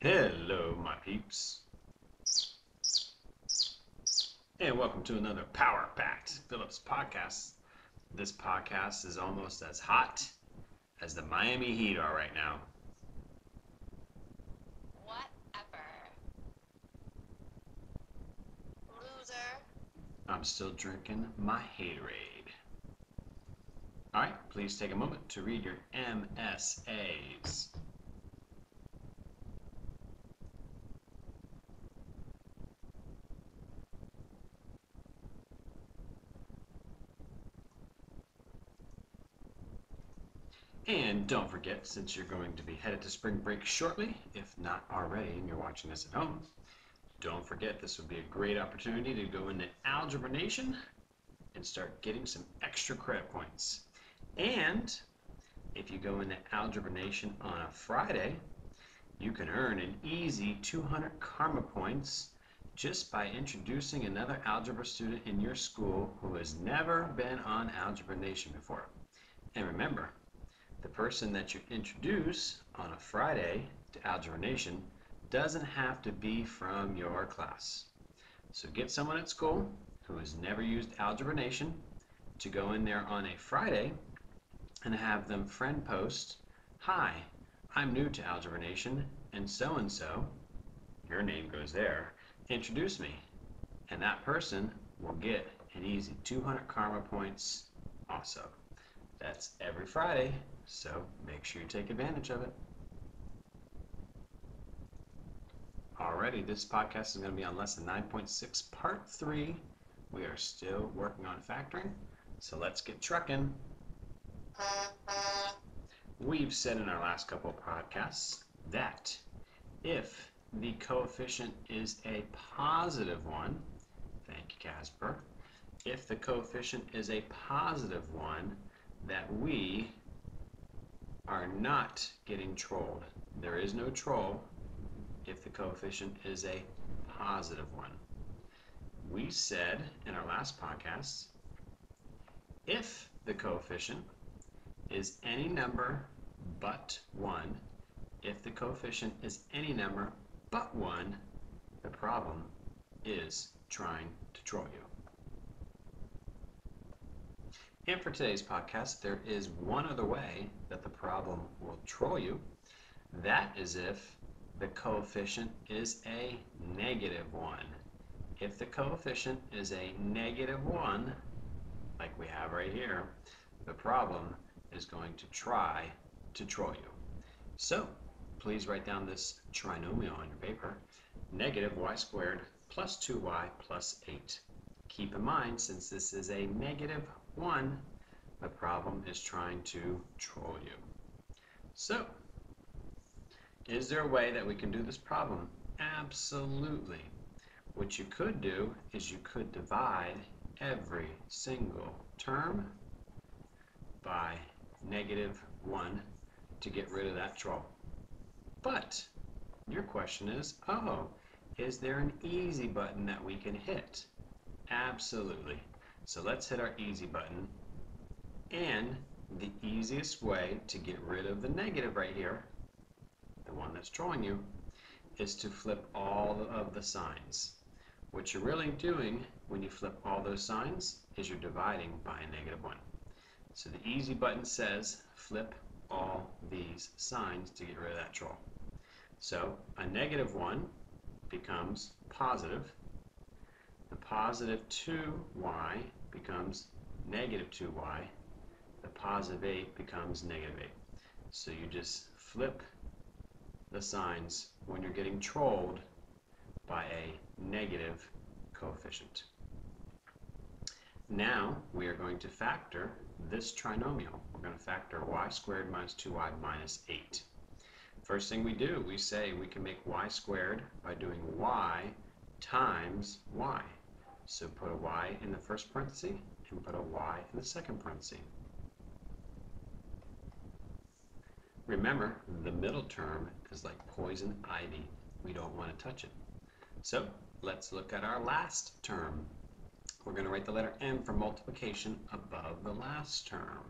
Hello, my peeps, and welcome to another Power Packed Phillips podcast. This podcast is almost as hot as the Miami Heat are right now. Whatever. Loser. I'm still drinking my haterade. Alright, please take a moment to read your MSAs. And don't forget, since you're going to be headed to spring break shortly, if not already and you're watching this at home, don't forget this would be a great opportunity to go into Algebra Nation and start getting some extra credit points. And if you go into Algebra Nation on a Friday, you can earn an easy 200 karma points just by introducing another algebra student in your school who has never been on Algebra Nation before. And remember, the person that you introduce on a Friday to Algebra Nation doesn't have to be from your class. So get someone at school who has never used Algebra Nation to go in there on a Friday and have them friend post, "Hi, I'm new to Algebra Nation and so, your name goes there, introduce me." And that person will get an easy 200 karma points also. That's every Friday, so make sure you take advantage of it. Alrighty, this podcast is going to be on lesson 9.6, part 3. We are still working on factoring, so let's get trucking. We've said in our last couple of podcasts that if the coefficient is a positive one, thank you, Casper, if the coefficient is a positive one, that we are not getting trolled. There is no troll if the coefficient is a positive one. We said in our last podcast, if the coefficient is any number but 1, if the coefficient is any number but 1, the problem is trying to troll you. And for today's podcast, there is one other way that the problem will troll you. That is if the coefficient is a negative 1. If the coefficient is a negative 1, like we have right here, the problem is going to try to troll you. So please write down this trinomial on your paper. Negative y squared plus 2y plus 8. Keep in mind, since this is a negative 1, the problem is trying to troll you. So, is there a way that we can do this problem? Absolutely. What you could do is you could divide every single term by negative 1 to get rid of that troll. But your question is, is there an easy button that we can hit? Absolutely. So let's hit our easy button. And the easiest way to get rid of the negative right here, the one that's trolling you, is to flip all of the signs. What you're really doing when you flip all those signs is you're dividing by a negative 1. So the easy button says flip all these signs to get rid of that troll. So a negative 1 becomes positive. The positive 2y becomes negative 2y. The positive 8 becomes negative 8. So you just flip the signs when you're getting trolled by a negative coefficient. Now we are going to factor this trinomial. We're going to factor y squared minus 2y minus 8. First thing we do, we say we can make y squared by doing y times y. So put a y in the first parenthesis and put a y in the second parenthesis. Remember, the middle term is like poison ivy. We don't want to touch it. So let's look at our last term. We're going to write the letter M for multiplication above the last term.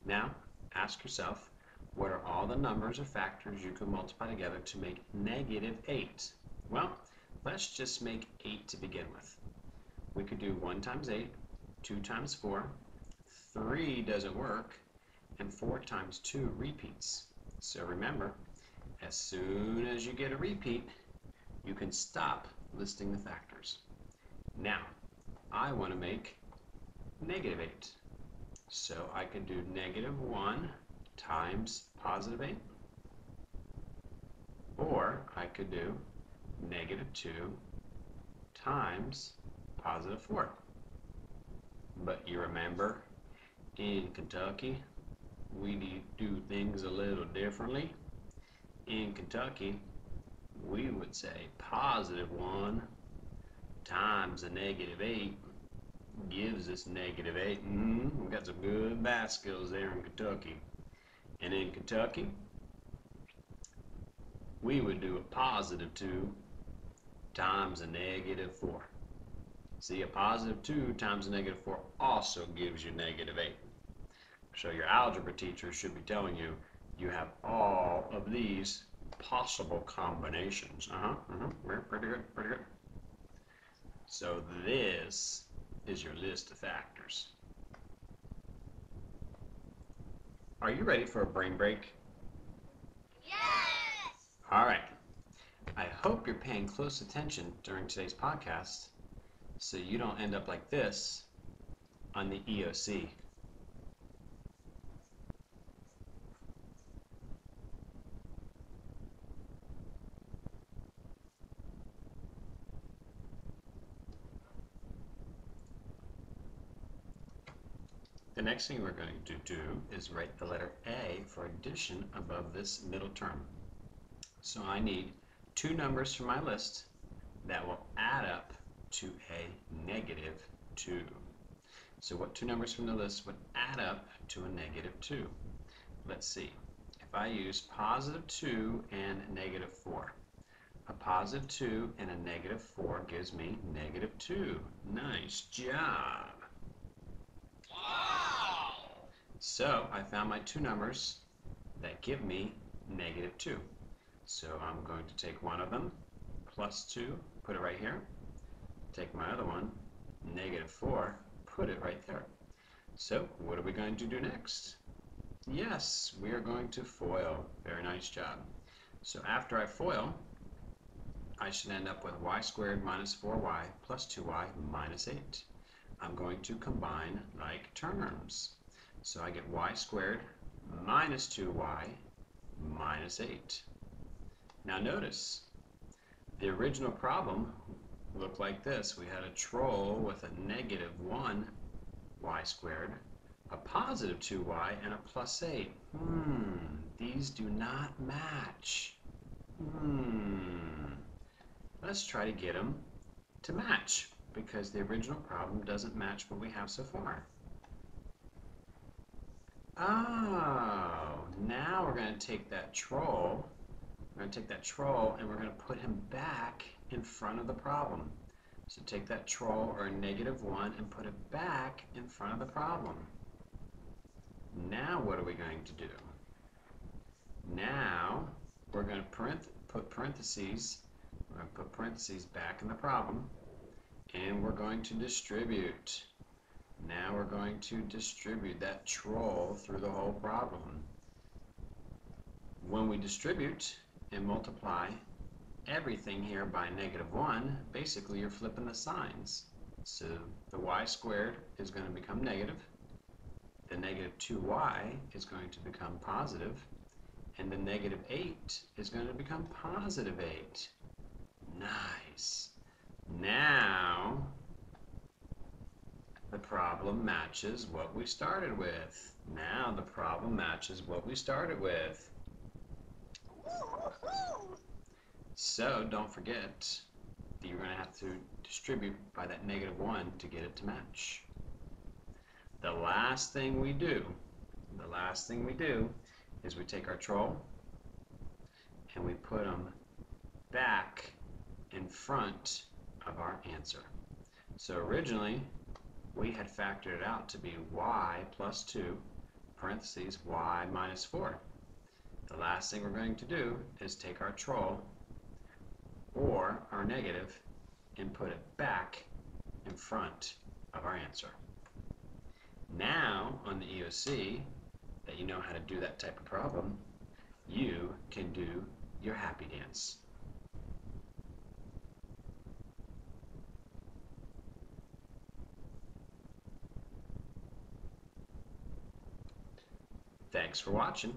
Now, ask yourself, What are all the numbers or factors you can multiply together to make negative 8? Well, let's just make 8 to begin with. We could do 1 times 8, 2 times 4, 3 doesn't work, and 4 times 2 repeats. So remember, as soon as you get a repeat, you can stop listing the factors. Now, I want to make negative 8. So I could do negative 1 times positive 8, or I could do negative 2 times positive 4. But you remember, in Kentucky, we do things a little differently. In Kentucky, we would say positive 1 times a negative 8 gives us negative 8. We've got some good math skills there in Kentucky. And in Kentucky, we would do a positive 2 times a negative 4. See, a positive 2 times a negative 4 also gives you negative 8. So your algebra teacher should be telling you you have all of these possible combinations. Pretty good, pretty good. So this is your list of factors. Are you ready for a brain break? Yes! All right. I hope you're paying close attention during today's podcast so you don't end up like this on the EOC. The next thing we're going to do is write the letter A for addition above this middle term. So I need 2 numbers from my list that will add up to a negative 2. So what 2 numbers from the list would add up to a negative 2? Let's see. If I use positive 2 and negative 4. A positive 2 and a negative 4 gives me negative 2. Nice job. So I found my 2 numbers that give me negative 2. So I'm going to take one of them, plus 2, put it right here. Take my other one, negative 4, put it right there. So what are we going to do next? Yes, we are going to FOIL. Very nice job. So after I FOIL, I should end up with y squared minus 4y plus 2y minus 8. I'm going to combine like terms. So I get y squared minus 2y minus 8. Now notice, the original problem looked like this. We had a troll with a negative 1 y squared, a positive 2y, and a plus 8. These do not match. Let's try to get them to match, because the original problem doesn't match what we have so far. Oh, now we're going to take that troll. We're going to take that troll and we're going to put him back in front of the problem. So take that troll, or a negative 1, and put it back in front of the problem. Now what are we going to do? Now we're going to put parentheses. We're going to put parentheses back in the problem, and we're going to distribute. Now we're going to distribute that troll through the whole problem. When we distribute and multiply everything here by negative 1, basically you're flipping the signs. So the y squared is going to become negative, the negative 2y is going to become positive, and the negative 8 is going to become positive 8. Nice. Now the problem matches what we started with. Now the problem matches what we started with. So don't forget that you're going to have to distribute by that negative 1 to get it to match. The last thing we do is we take our troll and we put them back in front of our answer. So originally we had factored it out to be y plus 2, parentheses, y minus 4. the last thing we're going to do is take our troll or our negative and put it back in front of our answer. Now, on the EOC, that you know how to do that type of problem, you can do your happy dance. Thanks for watching.